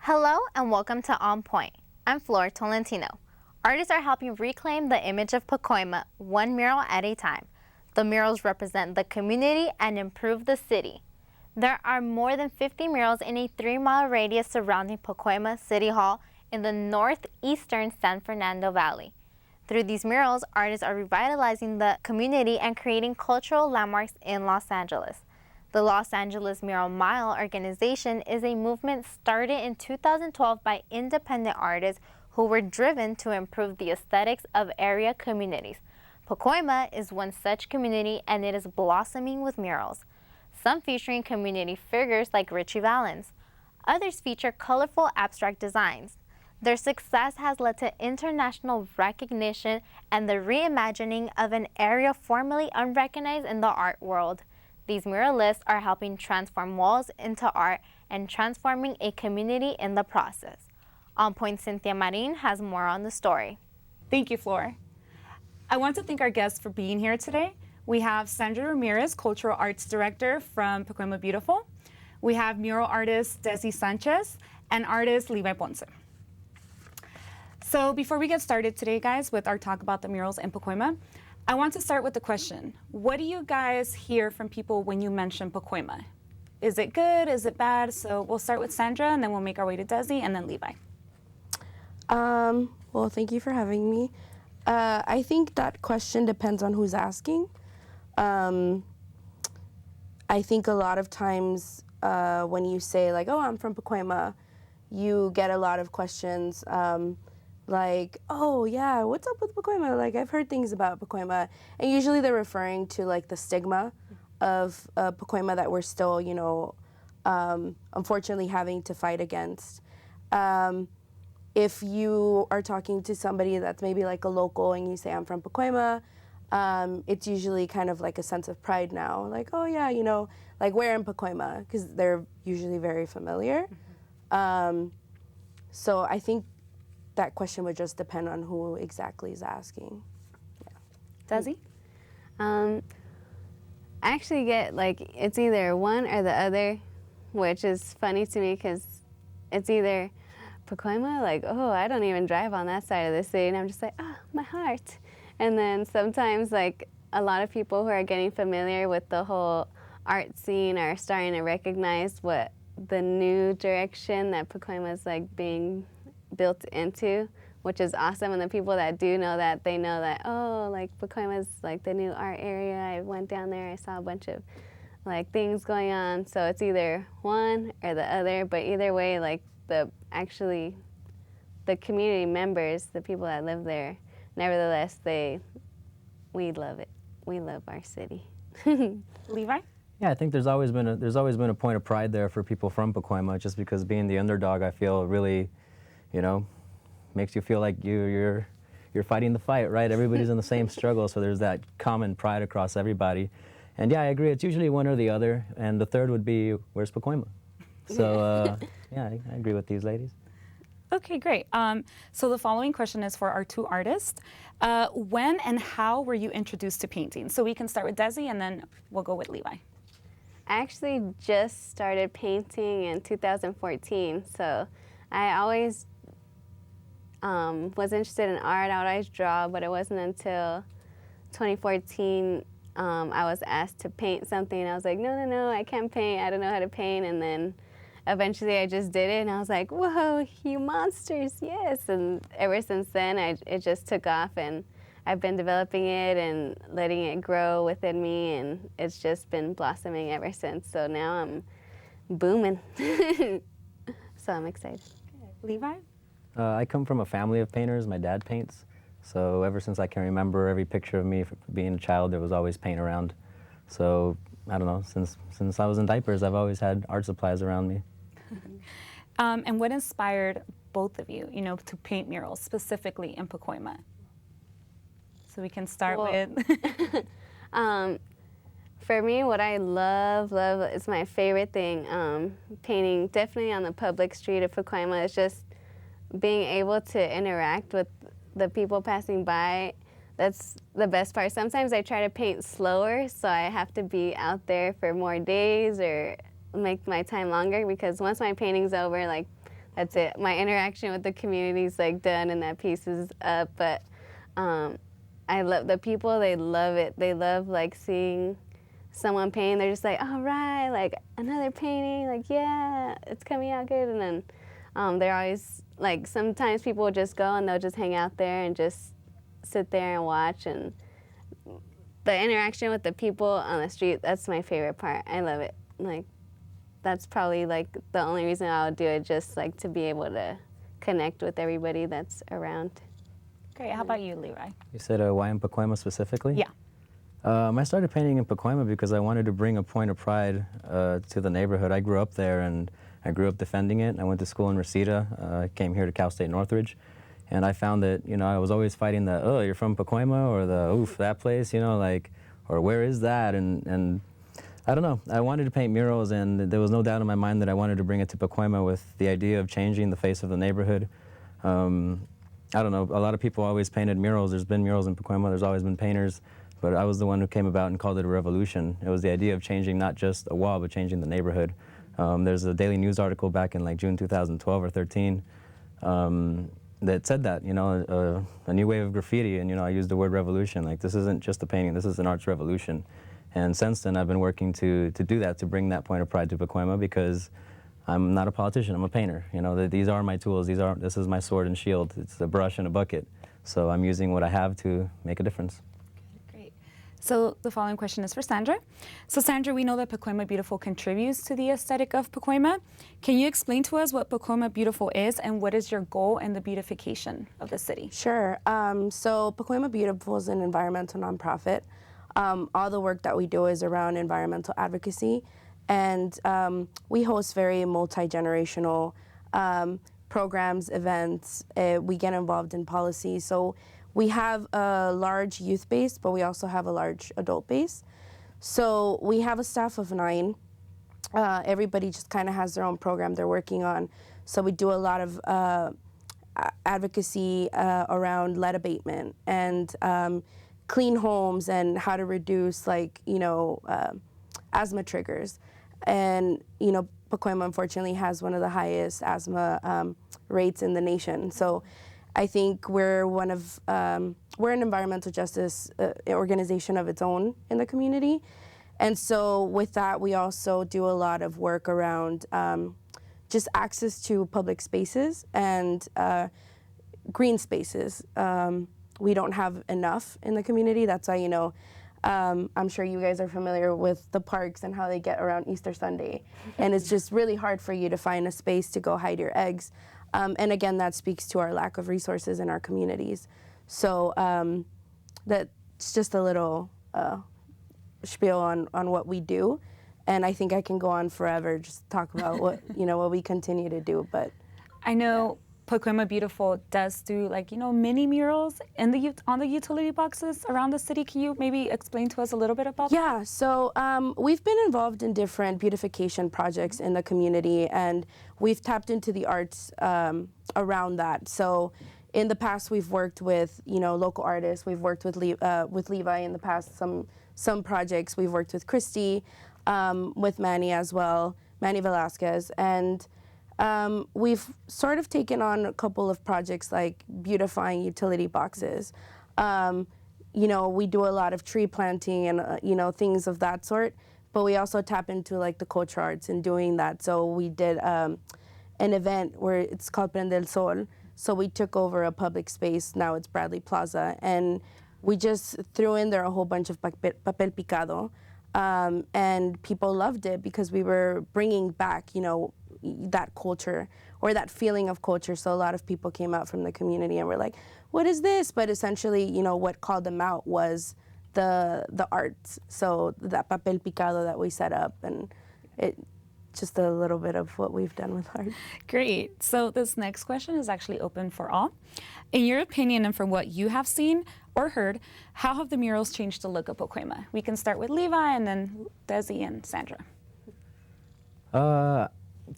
Hello and welcome to On Point. I'm Tolentino. Artists are helping reclaim the image of Pacoima one mural at a time. The murals represent the community and improve the city. There are more than 50 murals in a 3-mile radius surrounding Pacoima City Hall in the northeastern San Fernando Valley. Through these murals, artists are revitalizing the community and creating cultural landmarks in Los Angeles. The Los Angeles Mural Mile organization is a movement started in 2012 by independent artists who were driven to improve the aesthetics of area communities. Pacoima is one such community, and it is blossoming with murals, some featuring community figures like Richie Valens. Others feature colorful abstract designs. Their success has led to international recognition and the reimagining of an area formerly unrecognized in the art world. These muralists are helping transform walls into art and transforming a community in the process. On Point Cynthia Marin has more on the story. Thank you, Flor. I want to thank our guests for being here today. We have Sandra Ramirez, Cultural Arts Director from Pacoima Beautiful. We have mural artist Desi Sanchez and artist Levi Ponce. So before we get started today, guys, with our talk about the murals in Pacoima, I want to start with the question. What do you guys hear from people when you mention Pacoima? Is it good? Is it bad? So we'll start with Sandra, and then we'll make our way to Desi, and then Levi. Well, thank you for having me. I think that question depends on who's asking. I think a lot of times when you say, like, oh, I'm from Pacoima, you get a lot of questions like, oh, yeah, what's up with Pacoima? Like, I've heard things about Pacoima. And usually they're referring to, like, the stigma of Pacoima that we're still, you know, unfortunately having to fight against. If you are talking to somebody that's maybe, like, a local and you say, I'm from Pacoima, it's usually kind of like a sense of pride now. Like, oh, yeah, you know, like, where in Pacoima? Because they're usually very familiar. So I think that question would just depend on who exactly is asking. Yeah. Desi? I actually get, like, it's either one or the other, which is funny to me because it's either Pacoima, like, oh, I don't even drive on that side of the city, and I'm just like, oh, my heart. And then sometimes, like, a lot of people who are getting familiar with the whole art scene are starting to recognize what the new direction that Pacoima is, like, being built into, which is awesome. And the people that do know that, they know that, oh, like, Pacoima is, like, the new art area. I went down there, I saw a bunch of, like, things going on. So it's either one or the other, but either way, like, the community members, the people that live there, nevertheless, we love it. We love our city. Levi? Yeah, I think there's always been a point of pride there for people from Pacoima, just because being the underdog, I feel really, you know, makes you feel like you're fighting the fight, right? Everybody's in the same struggle, so there's that common pride across everybody. And yeah, I agree, it's usually one or the other, and the third would be, where's Pacoima? So yeah, I agree with these ladies. Okay, great. So the following question is for our two artists. When and how were you introduced to painting? So we can start with Desi, and then we'll go with Levi. I actually just started painting in 2014, so I always was interested in art. I would always draw, but it wasn't until 2014 I was asked to paint something, and I was like, no, I can't paint. I don't know how to paint. And then eventually I just did it, and I was like, whoa, you monsters, yes. And ever since then, it just took off, and I've been developing it and letting it grow within me, and it's just been blossoming ever since. So now I'm booming. So I'm excited. Good. Levi? I come from a family of painters. My dad paints. So ever since I can remember, every picture of me being a child, there was always paint around. So I don't know, since I was in diapers, I've always had art supplies around me. And what inspired both of you, to paint murals, specifically in Pacoima? So we can start with... For me, what I love, is my favorite thing, painting definitely on the public street of Pacoima, is just being able to interact with the people passing by. That's the best part. Sometimes I try to paint slower, so I have to be out there for more days or make my time longer, because once my painting's over, like, that's it. My interaction with the community is like done and that piece is up, but I love the people, they love it. They love like seeing someone paint. They're just like, all right, like another painting, like yeah, it's coming out good. And then they're always like, sometimes people will just go and they'll just hang out there and just sit there and watch. And the interaction with the people on the street, that's my favorite part. I love it. Like, that's probably like the only reason I would do it, just like to be able to connect with everybody that's around. Great. How about you, Levi? You said why in Pacoima specifically? Yeah. I started painting in Pacoima because I wanted to bring a point of pride to the neighborhood. I grew up there and I grew up defending it. I went to school in Reseda. I came here to Cal State Northridge. And I found that, you know, I was always fighting the, oh, you're from Pacoima, or the, oof, that place, you know, like, or where is that? And I don't know. I wanted to paint murals, and there was no doubt in my mind that I wanted to bring it to Pacoima with the idea of changing the face of the neighborhood. I don't know. A lot of people always painted murals. There's been murals in Pacoima. There's always been painters. But I was the one who came about and called it a revolution. It was the idea of changing not just a wall, but changing the neighborhood. There's a Daily News article back in like June 2012 or 13 that said that, you know, a new wave of graffiti, and, you know, I used the word revolution. Like, this isn't just a painting, this is an arts revolution. And since then, I've been working to do that, to bring that point of pride to Pacoima, because I'm not a politician, I'm a painter. You know, these are my tools, this is my sword and shield. It's a brush and a bucket. So I'm using what I have to make a difference. Great. So the following question is for Sandra. So Sandra, we know that Pacoima Beautiful contributes to the aesthetic of Pacoima. Can you explain to us what Pacoima Beautiful is, and what is your goal in the beautification of the city? Sure. So Pacoima Beautiful is an environmental nonprofit. All the work that we do is around environmental advocacy, and we host very multi-generational programs, events. We get involved in policy. So we have a large youth base, but we also have a large adult base. So we have a staff of 9. Everybody just kind of has their own program they're working on. So we do a lot of advocacy around lead abatement and clean homes and how to reduce, like, you know, asthma triggers. And, you know, Pacoima unfortunately has one of the highest asthma rates in the nation. So I think we're an environmental justice organization of its own in the community. And so with that, we also do a lot of work around just access to public spaces and green spaces. We don't have enough in the community. That's why, you know, I'm sure you guys are familiar with the parks and how they get around Easter Sunday. And it's just really hard for you to find a space to go hide your eggs. And again, that speaks to our lack of resources in our communities. So that's just a little spiel on what we do. And I think I can go on forever, just talk about what, you know, what we continue to do. But I know Pacoima Beautiful does do, like, you know, mini murals on the utility boxes around the city. Can you maybe explain to us a little bit about that? Yeah, so we've been involved in different beautification projects in the community, and we've tapped into the arts around that. So in the past, we've worked with, you know, local artists. We've worked with Levi in the past, some projects. We've worked with Christy, with Manny as well, Manny Velasquez, and we've sort of taken on a couple of projects like beautifying utility boxes. You know, we do a lot of tree planting and, you know, things of that sort, but we also tap into like the culture arts in doing that. So we did an event where it's called Prende el Sol. So we took over a public space, now it's Bradley Plaza, and we just threw in there a whole bunch of papel picado, and people loved it because we were bringing back, you know, that culture or that feeling of culture. So a lot of people came out from the community and were like, what is this? But essentially, you know, what called them out was the arts. So that papel picado that we set up, and it just a little bit of what we've done with art. Great. So this next question is actually open for all. In your opinion, and from what you have seen or heard, how have the murals changed the look of Pacoima? We can start with Levi and then Desi and Sandra.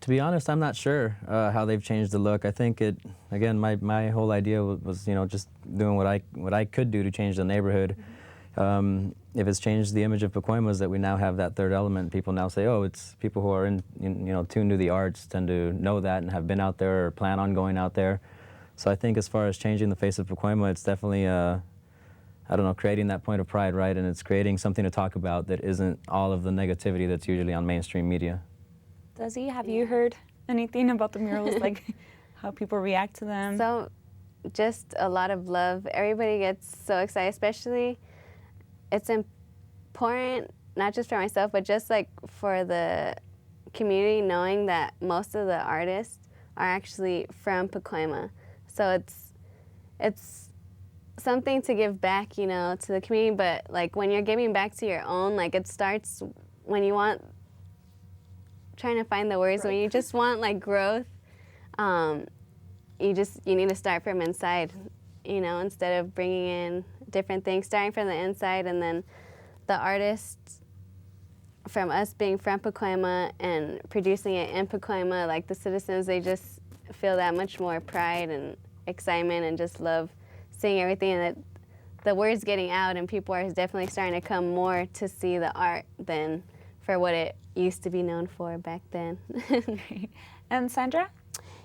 To be honest, I'm not sure how they've changed the look. I think it, again, my whole idea was, you know, just doing what I could do to change the neighborhood. You if it's changed the image of Pacoima is that we now have that third element. People now say, oh, it's people who are tuned to the arts tend to know that and have been out there or plan on going out there. So I think as far as changing the face of Pacoima, it's definitely, I don't know, creating that point of pride, right? And it's creating something to talk about that isn't all of the negativity that's usually on mainstream media. Desi, have you heard anything about the murals, like how people react to them? So just a lot of love. Everybody gets so excited, especially it's important, not just for myself, but just like for the community, knowing that most of the artists are actually from Pacoima. So it's something to give back, you know, to the community, but like when you're giving back to your own, like it starts when you want, trying to find the words, when you just want like growth, you need to start from inside, you know, instead of bringing in different things, starting from the inside, and then the artists from us being from Pacoima and producing it in Pacoima, like the citizens, they just feel that much more pride and excitement and just love seeing everything, and that the word's getting out and people are definitely starting to come more to see the art than for what it used to be known for back then. And Sandra?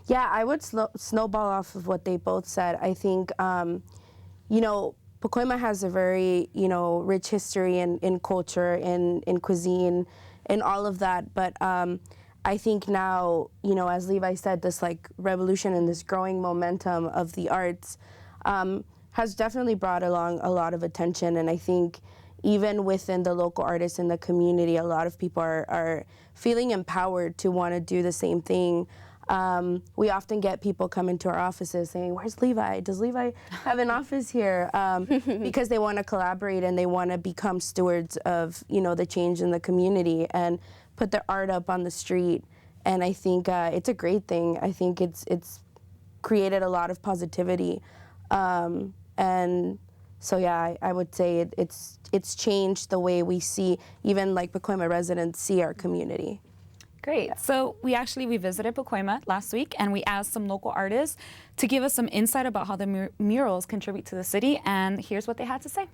Yeah, I would snowball off of what they both said. I think, you know, Pacoima has a very, you know, rich history in culture, in cuisine, and all of that. But I think now, you know, as Levi said, this like revolution and this growing momentum of the arts has definitely brought along a lot of attention. And I think even within the local artists in the community, a lot of people are feeling empowered to want to do the same thing. We often get people come into our offices saying, where's Levi? Does Levi have an office here? Because they want to collaborate and they want to become stewards of, you know, the change in the community and put their art up on the street. And I think it's a great thing. I think it's created a lot of positivity. And so yeah, I would say it's changed the way we see, even like Pacoima residents see our community. Great. Yeah. So we visited Pacoima last week, and we asked some local artists to give us some insight about how the murals contribute to the city, and here's what they had to say.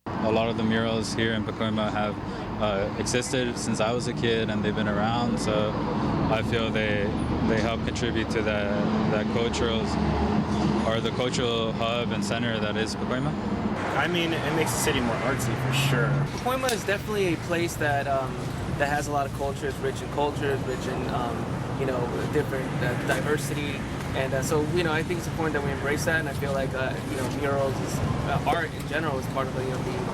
A lot of the murals here in Pacoima have existed since I was a kid, and they've been around, so I feel they help contribute to that cultural hub and center that is Pacoima. I mean, it makes the city more artsy for sure. Pacoima is definitely a place that has a lot of culture. It's rich in culture, it's rich in you know, different diversity, and so you know, I think it's important that we embrace that. And I feel like you know, murals is art in general is part of the, you know, being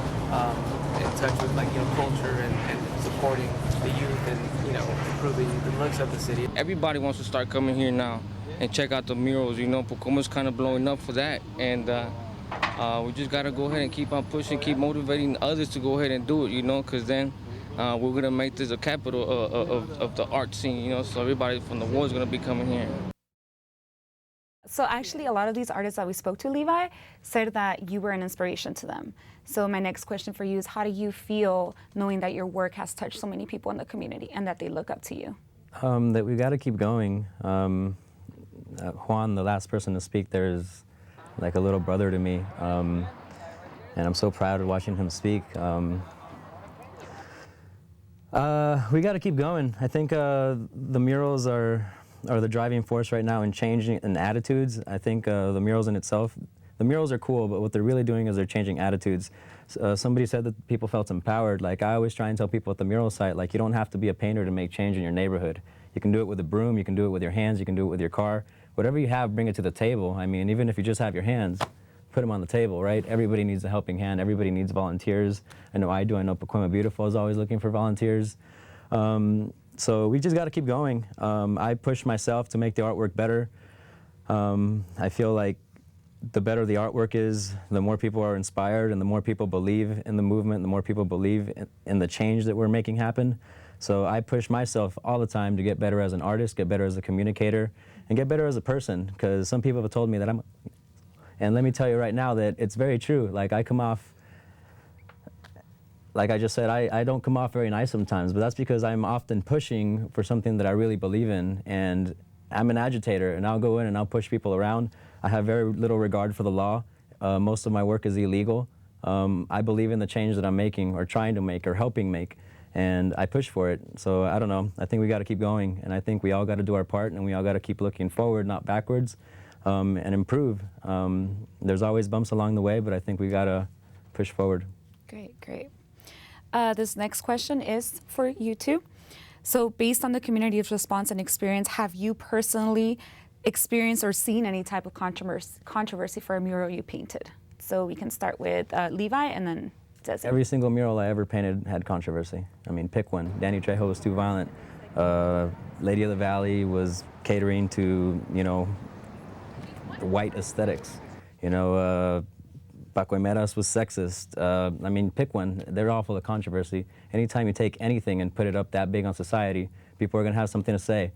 in touch with like, you know, culture and supporting the youth and, you know, improving the looks of the city. Everybody wants to start coming here now and check out the murals. You know, Pacoima's kind of blowing up for that, and we just gotta go ahead and keep on pushing, keep motivating others to go ahead and do it. You know, because then we're gonna make this a capital of the art scene. You know, so everybody from the world is gonna be coming here. So actually, a lot of these artists that we spoke to, Levi, said that you were an inspiration to them. So my next question for you is, how do you feel knowing that your work has touched so many people in the community and that they look up to you? That we got to keep going. Juan, the last person to speak there, is like a little brother to me, and I'm so proud of watching him speak. We got to keep going. I think the murals are the driving force right now in changing in attitudes. I think the murals in itself, the murals are cool, but what they're really doing is they're changing attitudes. Somebody said that people felt empowered. Like, I always try and tell people at the mural site, like, you don't have to be a painter to make change in your neighborhood. You can do it with a broom, you can do it with your hands, you can do it with your car. Whatever you have, bring it to the table. I mean, even if you just have your hands, put them on the table, right? Everybody needs a helping hand. Everybody needs volunteers. I know I do. I know Pacoima Beautiful is always looking for volunteers. So we just got to keep going. I push myself to make the artwork better. I feel like the better the artwork is, the more people are inspired, and the more people believe in the movement, the more people believe in the change that we're making happen. So I push myself all the time to get better as an artist, get better as a communicator, and get better as a person, because some people have told me that and let me tell you right now that it's very true. Like, I come off, like I just said, I don't come off very nice sometimes, but that's because I'm often pushing for something that I really believe in, and I'm an agitator, and I'll go in and I'll push people around. I have very little regard for the law. Most of my work is illegal. I believe in the change that I'm making or trying to make or helping make, and I push for it. So I don't know, I think we got to keep going, and I think we all got to do our part, and we all got to keep looking forward, not backwards, and improve. There's always bumps along the way, but I think we got to push forward. Great, great. This next question is for you two. So based on the community's response and experience, have you personally experienced or seen any type of controversy for a mural you painted? So we can start with Levi and then Desi. Every single mural I ever painted had controversy. I mean, pick one. Danny Trejo was too violent. Lady of the Valley was catering to, you know, white aesthetics. You know, Pacoimeras was sexist. I mean, pick one. They're all full of controversy. Anytime you take anything and put it up that big on society, people are going to have something to say.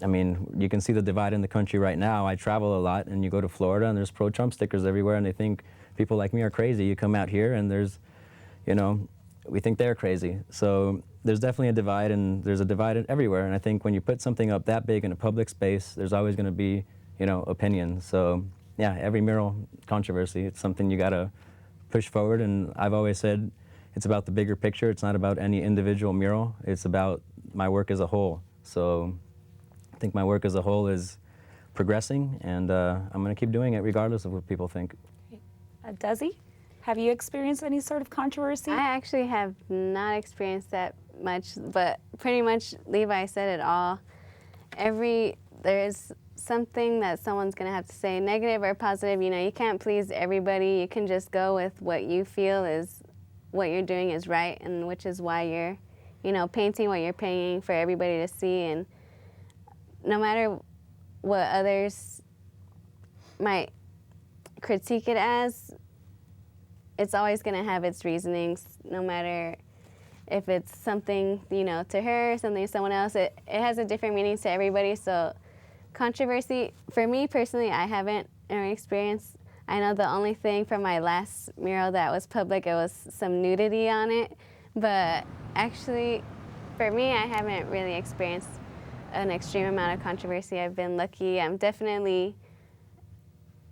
I mean, you can see the divide in the country right now. I travel a lot, and you go to Florida, and there's pro-Trump stickers everywhere, and they think people like me are crazy. You come out here, and there's, you know, we think they're crazy. So there's definitely a divide, and there's a divide everywhere. And I think when you put something up that big in a public space, there's always going to be, you know, opinions. So yeah, every mural controversy, it's something you got to push forward. And I've always said it's about the bigger picture. It's not about any individual mural. It's about my work as a whole. So I think my work as a whole is progressing, and I'm going to keep doing it regardless of what people think. Desi, have you experienced any sort of controversy? I actually have not experienced that much, but pretty much Levi said it all. There is something that someone's going to have to say, negative or positive. You know, you can't please everybody. You can just go with what you feel is what you're doing is right, and which is why you're, you know, painting what you're painting for everybody to see. And no matter what others might critique it as, it's always going to have its reasonings, no matter if it's something, you know, to her, something to someone else. It has a different meaning to everybody. So controversy, for me personally, I haven't experienced. I know the only thing from my last mural that was public, it was some nudity on it. But actually, for me, I haven't really experienced an extreme amount of controversy. I've been lucky. I'm definitely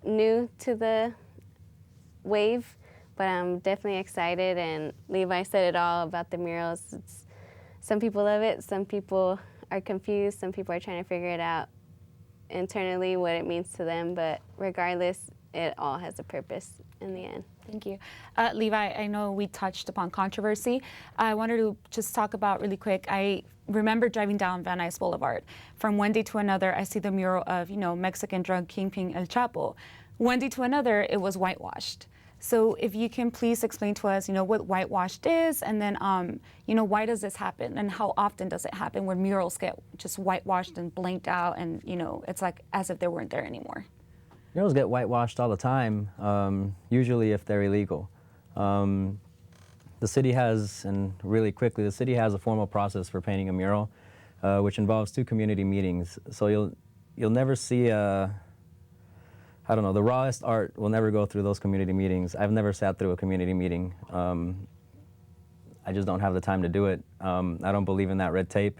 new to the wave, but I'm definitely excited, and Levi said it all about the murals. Some people love it, some people are confused, some people are trying to figure it out internally what it means to them, but regardless, it all has a purpose in the end. Thank you. Levi, I know we touched upon controversy. I wanted to just talk about really quick. I remember driving down Van Nuys Boulevard. From one day to another, I see the mural of, you know, Mexican drug kingpin El Chapo. One day to another, it was whitewashed. So if you can please explain to us, you know, what whitewashed is, and then, you know, why does this happen, and how often does it happen where murals get just whitewashed and blanked out, and, you know, it's like as if they weren't there anymore? Murals get whitewashed all the time, usually if they're illegal. The city has, and really quickly, the city has a formal process for painting a mural, which involves 2 community meetings. So you'll never see I don't know, the rawest art will never go through those community meetings. I've never sat through a community meeting. I just don't have the time to do it. I don't believe in that red tape.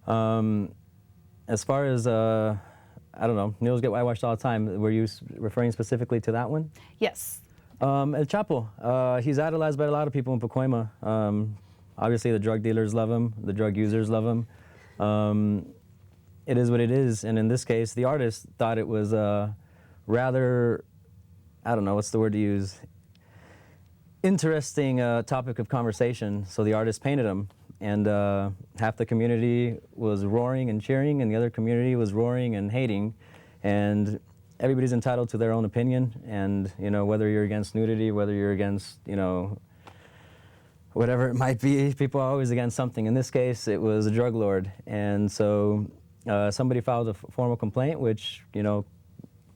As far as I don't know, murals get whitewashed all the time. Were you referring specifically to that one? Yes. El Chapo, he's idolized by a lot of people in Pacoima. Obviously the drug dealers love him, the drug users love him. It is what it is, and in this case, the artist thought it was rather, I don't know, what's the word to use, interesting topic of conversation, so the artist painted him. And half the community was roaring and cheering, and the other community was roaring and hating. And everybody's entitled to their own opinion. And, you know, whether you're against nudity, whether you're against, you know, whatever it might be, people are always against something. In this case, it was a drug lord. And so somebody filed a formal complaint, which, you know,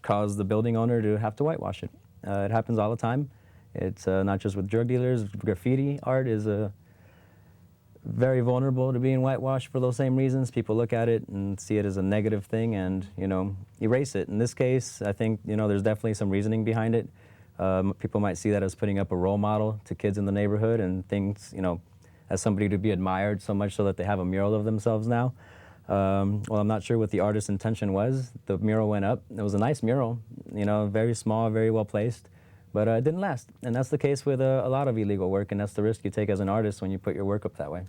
caused the building owner to have to whitewash it. It happens all the time. It's not just with drug dealers. Graffiti art is very vulnerable to being whitewashed for those same reasons. People look at it and see it as a negative thing and, you know, erase it. In this case, I think, you know, there's definitely some reasoning behind it. People might see that as putting up a role model to kids in the neighborhood and things, you know, as somebody to be admired so much so that they have a mural of themselves now. Well, I'm not sure what the artist's intention was. The mural went up. It was a nice mural, you know, very small, very well placed. but it didn't last. And that's the case with a lot of illegal work, and that's the risk you take as an artist when you put your work up that way.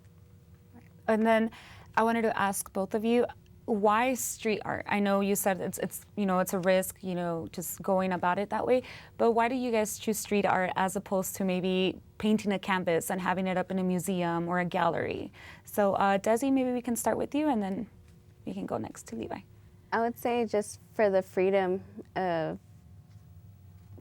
And then I wanted to ask both of you, why street art? I know you said it's you know, it's a risk, you know, just going about it that way, but why do you guys choose street art as opposed to maybe painting a canvas and having it up in a museum or a gallery? So Desi, maybe we can start with you and then we can go next to Levi. I would say just for the freedom of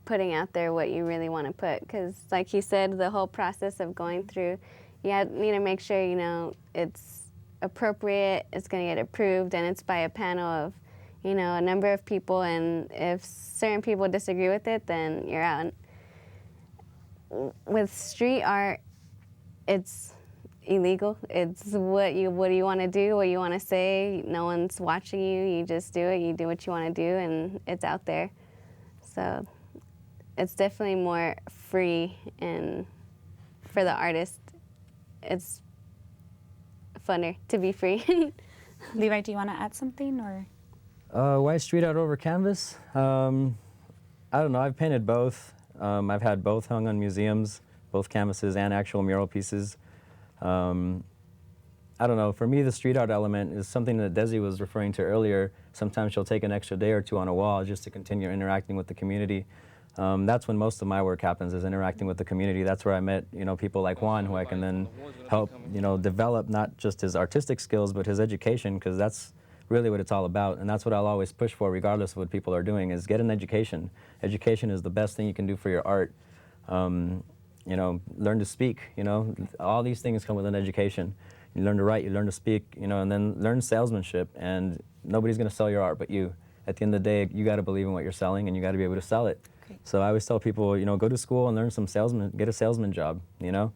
putting out there what you really want to put, because like you said, the whole process of going through, you need to make sure, you know, it's appropriate, it's going to get approved, and it's by a panel of, you know, a number of people, and if certain people disagree with it, then you're out. With street art, it's illegal. It's what do you want to do, what you want to say. No one's watching you. You just do it. You do what you want to do, and it's out there. So it's definitely more free, and for the artist, it's funner to be free. Levi, do you want to add something, or? Why street art over canvas? I don't know. I've painted both. I've had both hung on museums, both canvases and actual mural pieces. I don't know. For me, the street art element is something that Desi was referring to earlier. Sometimes she'll take an extra day or two on a wall just to continue interacting with the community. That's when most of my work happens, is interacting with the community. That's where I met, you know, people like Juan, who I can then help, you know, develop not just his artistic skills, but his education, because that's really what it's all about. And that's what I'll always push for, regardless of what people are doing, is get an education. Education is the best thing you can do for your art. You know, learn to speak, you know, all these things come with an education. You learn to write, you learn to speak, you know, and then learn salesmanship, and nobody's going to sell your art but you. At the end of the day, you got to believe in what you're selling, and you got to be able to sell it. So I always tell people, you know, go to school and learn some salesman, get a salesman job, you know.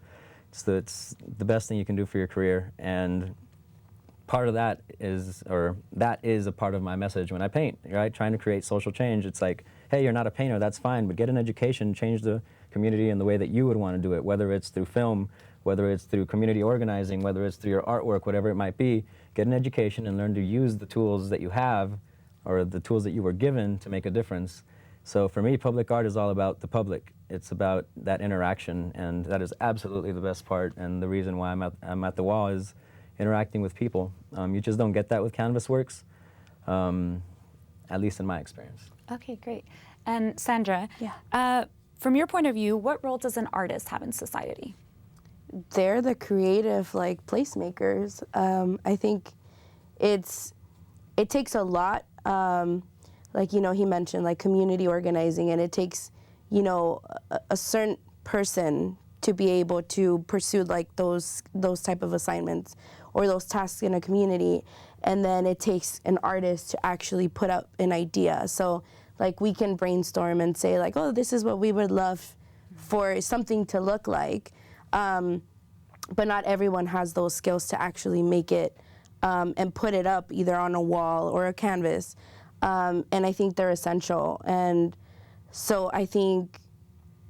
It's the best thing you can do for your career. And part of that is, or that is a part of my message when I paint, right? Trying to create social change. It's like, hey, you're not a painter, that's fine, but get an education, change the community in the way that you would want to do it, whether it's through film, whether it's through community organizing, whether it's through your artwork, whatever it might be. Get an education and learn to use the tools that you have, or the tools that you were given, to make a difference. So for me, public art is all about the public. It's about that interaction, and that is absolutely the best part. And the reason why I'm at the wall is interacting with people. You just don't get that with canvas works, at least in my experience. Okay, great. And Sandra, Yeah. From your point of view, what role does an artist have in society? They're the creative, like, placemakers. I think it takes a lot. Like, you know, he mentioned, like, community organizing, and it takes, you know, a certain person to be able to pursue, like, those type of assignments or those tasks in a community. And then it takes an artist to actually put up an idea. So, like, we can brainstorm and say, like, oh, this is what we would love for something to look like. But not everyone has those skills to actually make it and put it up either on a wall or a canvas. And I think they're essential. And so I think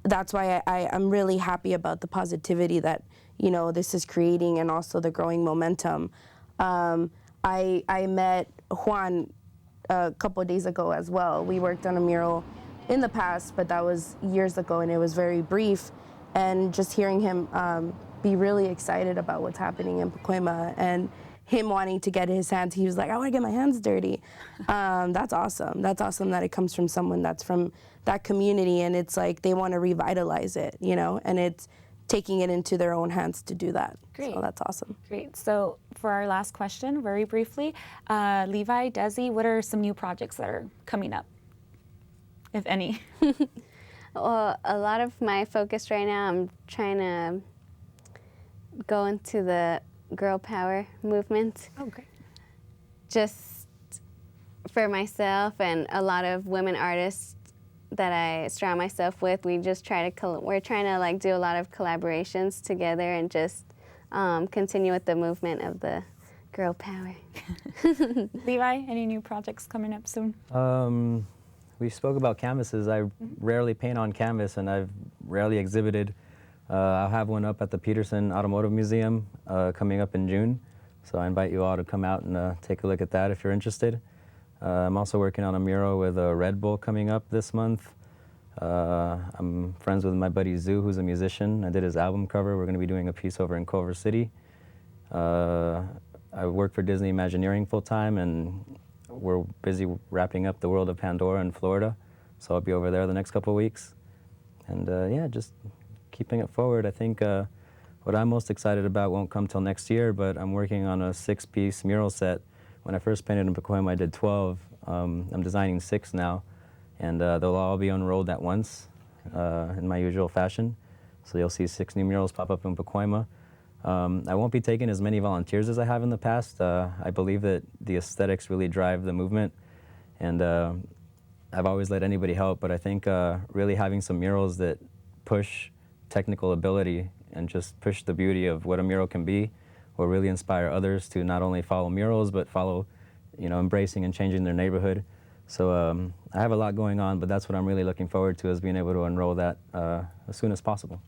that's why I'm really happy about the positivity that, you know, this is creating, and also the growing momentum. I met Juan a couple of days ago as well. We worked on a mural in the past, but that was years ago, and it was very brief. And just hearing him be really excited about what's happening in Pacoima, and him wanting to get his hands, he was like, I want to get my hands dirty. That's awesome. That's awesome that it comes from someone that's from that community, and it's like they want to revitalize it, you know, and it's taking it into their own hands to do that. Great. So that's awesome. Great. So for our last question, very briefly, Levi, Desi, what are some new projects that are coming up, if any? Well, a lot of my focus right now, I'm trying to go into the girl power movement. Oh, great. Just for myself and a lot of women artists that I surround myself with, we just try to, we're trying to, like, do a lot of collaborations together and just continue with the movement of the girl power. Levi, any new projects coming up soon? We spoke about canvases. I rarely paint on canvas, and I've rarely exhibited. I'll have one up at the Peterson Automotive Museum coming up in June. So I invite you all to come out and take a look at that if you're interested. I'm also working on a mural with a Red Bull coming up this month. I'm friends with my buddy Zoo, who's a musician. I did his album cover. We're going to be doing a piece over in Culver City. I work for Disney Imagineering full-time, and we're busy wrapping up the World of Pandora in Florida. So I'll be over there the next couple of weeks. And yeah, just keeping it forward. I think what I'm most excited about won't come till next year, but I'm working on a 6-piece mural set. When I first painted in Pacoima, I did 12. I'm designing 6 now, and they'll all be unrolled at once in my usual fashion. So you'll see 6 new murals pop up in Pacoima. I won't be taking as many volunteers as I have in the past. I believe that the aesthetics really drive the movement, and I've always let anybody help, but I think really having some murals that push technical ability and just push the beauty of what a mural can be will really inspire others to not only follow murals, but follow, embracing and changing their neighborhood. So I have a lot going on, but that's what I'm really looking forward to, is being able to unroll that as soon as possible.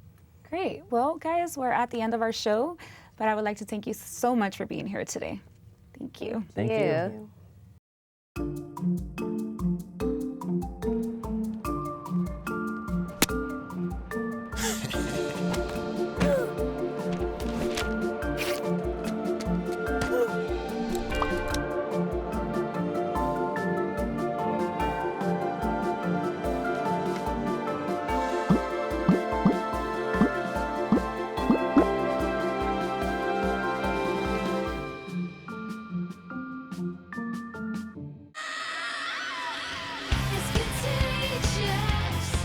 Great. Well, guys, we're at the end of our show, but I would like to thank you so much for being here today. Thank you. Thank you.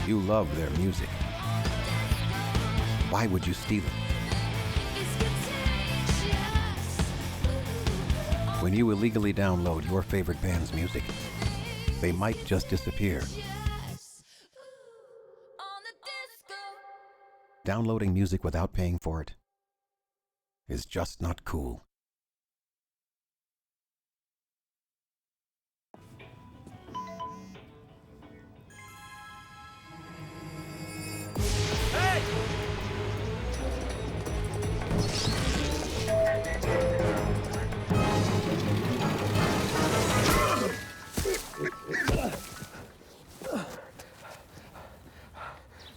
You love their music. Why would you steal it? When you illegally download your favorite band's music, they might just disappear. Downloading music without paying for it is just not cool.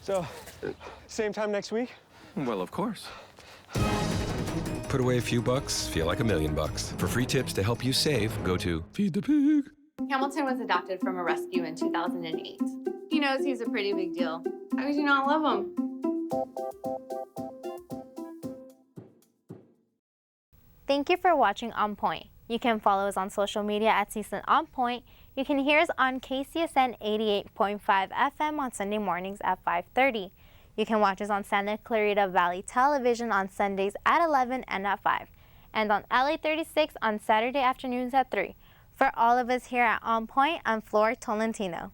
So, same time next week? Well, of course. Put away a few bucks, feel like $1 million. For free tips to help you save, go to Feed the Pig. Hamilton was adopted from a rescue in 2008. He knows he's a pretty big deal. How could you not love him? Thank you for watching On Point. You can follow us on social media at CSUN On Point. You can hear us on KCSN 88.5 FM on Sunday mornings at 5:30. You can watch us on Santa Clarita Valley Television on Sundays at 11 and at 5. And on LA 36 on Saturday afternoons at 3. For all of us here at On Point, I'm Flor Tolentino.